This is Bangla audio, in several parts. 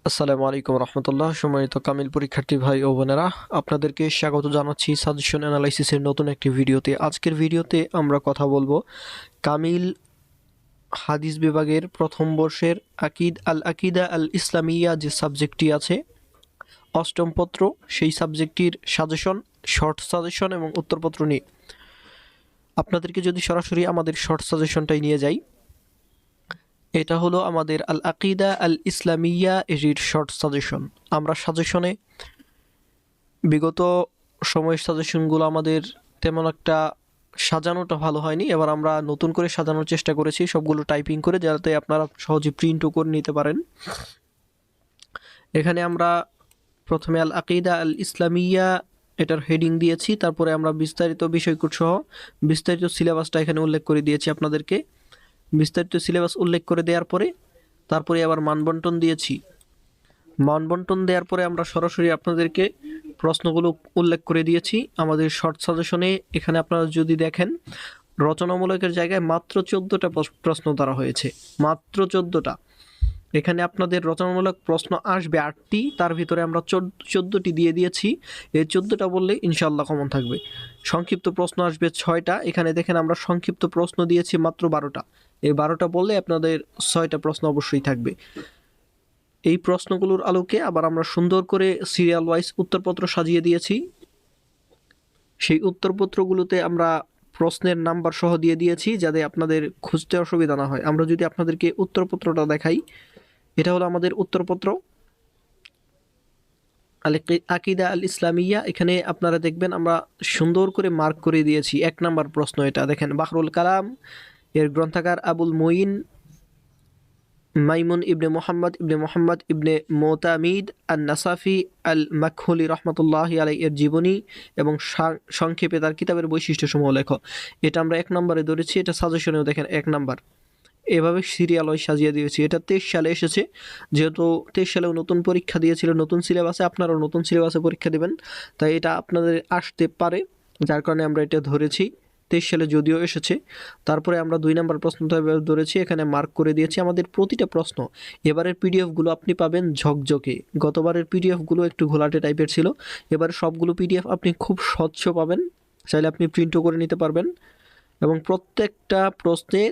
আসসালামু আলাইকুম রহমতুল্লাহ। সম্মানিত কামিল পরীক্ষার্থী ভাই ও বোনেরা, আপনাদেরকে স্বাগত জানাচ্ছি সাজেশন অ্যানালাইসিসের নতুন একটি ভিডিওতে। আজকের ভিডিওতে আমরা কথা বলবো কামিল হাদিস বিভাগের প্রথম বর্ষের আকিদা আল ইসলামিয়া যে সাবজেক্টটি আছে, অষ্টম পত্র, সেই সাবজেক্টটির সাজেশন, শর্ট সাজেশন এবং উত্তরপত্র নিয়ে আপনাদেরকে যদি সরাসরি আমাদের শর্ট সাজেশনটাই নিয়ে যাই, এটা হলো আমাদের আল আকিদা আল ইসলামিয়া এর শর্ট সাজেশন। আমরা সাজেশনে বিগত সময়ের সাজেশনগুলো আমাদের তেমন একটা সাজানোটা ভালো হয়নি। এবার আমরা নতুন করে সাজানোর চেষ্টা করেছি, সবগুলো টাইপিং করে, যাতে আপনারা সহজে প্রিন্টও করে নিতে পারেন। এখানে আমরা প্রথমে আল আকিদা আল ইসলামিয়া এটার হেডিং দিয়েছি, তারপরে আমরা বিস্তারিত বিষয়কোড সহ বিস্তারিত সিলেবাসটা এখানে উল্লেখ করে দিয়েছি আপনাদেরকে। বিস্তারিত সিলেবাস উল্লেখ করে দেওয়ার পরে তারপরে আবার মানবন্টন দিয়েছি। মানবন্টন দেওয়ার পরে আমরা সরাসরি আপনাদেরকে প্রশ্নগুলো উল্লেখ করে দিয়েছি আমাদের শর্ট সাজেশনে। এখানে আপনারা যদি দেখেন, রচনামূলকের জায়গায় মাত্র 14টা প্রশ্ন ধরা হয়েছে, মাত্র 14টা। এখানে আপনাদের রচনামূলক প্রশ্ন আসবে 8টি, তার ভিতরে আমরা 14টি দিয়ে দিয়েছি। এই 14টা বললে ইনশাআল্লাহ কমন থাকবে। সংক্ষিপ্ত প্রশ্ন আসবে 6টা। এখানে দেখেন আমরা সংক্ষিপ্ত প্রশ্ন দিয়েছি মাত্র 12টা। এই 12টা বললে আপনাদের 6টা প্রশ্ন অবশ্যই থাকবে। এই প্রশ্নগুলোর আলোকে আবার আমরা সুন্দর করে সিরিয়াল ওয়াইজ উত্তরপত্র সাজিয়ে দিয়েছি। সেই উত্তরপত্রগুলোতে আমরা প্রশ্নের নাম্বার সহ দিয়ে দিয়েছি, যাতে আপনাদের খুঁজতে অসুবিধা না হয়। আমরা যদি আপনাদেরকে উত্তরপত্রটা দেখাই, এটা হলো আমাদের উত্তরপত্র আল আকিদা আল ইসলামিয়া। এখানে আপনারা দেখবেন আমরা সুন্দর করে মার্ক করে দিয়েছি। 1 নাম্বার প্রশ্ন এটা দেখেন, বাহরুল কালাম এর গ্রন্থাগার আবুল মঈন মাইমুন ইবনে মোহাম্মদ ইবনে মোতামিদ আন নাসাফি আল মাকহুলি রহমতুল্লাহি আলাই এর জীবনী এবং সংক্ষেপে তার কিতাবের বৈশিষ্ট্যসমূহ লেখো। এটা আমরা 1 নম্বরে ধরেছি। এটা সাজেশনেও দেখেন 1 নাম্বার। এভাবে সিরিয়াল ওয়াইজ সাজিয়ে দিয়েছি। এটা 23 সালে এসেছে, যেহেতু 23 সালেও নতুন পরীক্ষা দিয়েছিল, নতুন সিলেবাসে, আপনারাও নতুন সিলেবাসে পরীক্ষা দেবেন, তাই এটা আপনাদের আসতে পারে, যার কারণে আমরা এটা ধরেছি। 23 সালে যদিও এসেছে। তারপরে আমরা 2 নম্বর প্রশ্নটা ধরেছি, এখানে মার্ক করে দিয়েছি। আমাদের প্রতিটা প্রশ্ন, এবারের পিডিএফগুলো আপনি পাবেন ঝকঝকে। গতবারের পিডিএফগুলো একটু ঘোলাটে টাইপের ছিল, এবারে সবগুলো পিডিএফ আপনি খুব স্বচ্ছ পাবেন। চাইলে আপনি প্রিন্টও করে নিতে পারবেন, এবং প্রত্যেকটা প্রশ্নের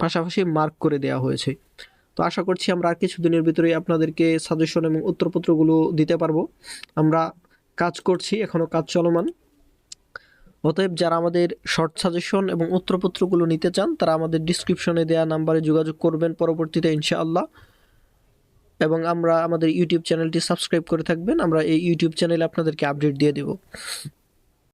পাশাপাশি মার্ক করে দেওয়া হয়েছে। তো আশা করছি আমরা আর কিছুদিনের ভিতরেই আপনাদেরকে সাজেশন এবং উত্তরপত্রগুলো দিতে পারবো। আমরা কাজ করছি, এখনও কাজ চলমান। অতএব যারা আমাদের শর্ট সাজেশন এবং উত্তরপত্রগুলো নিতে চান, তারা আমাদের ডিসক্রিপশনে দেওয়া নাম্বারে যোগাযোগ করবেন পরবর্তীতে ইনশাআল্লাহ। এবং আমাদের ইউটিউব চ্যানেলটি সাবস্ক্রাইব করে থাকবেন। আমরা এই ইউটিউব চ্যানেলে আপনাদেরকে আপডেট দিয়ে দেব।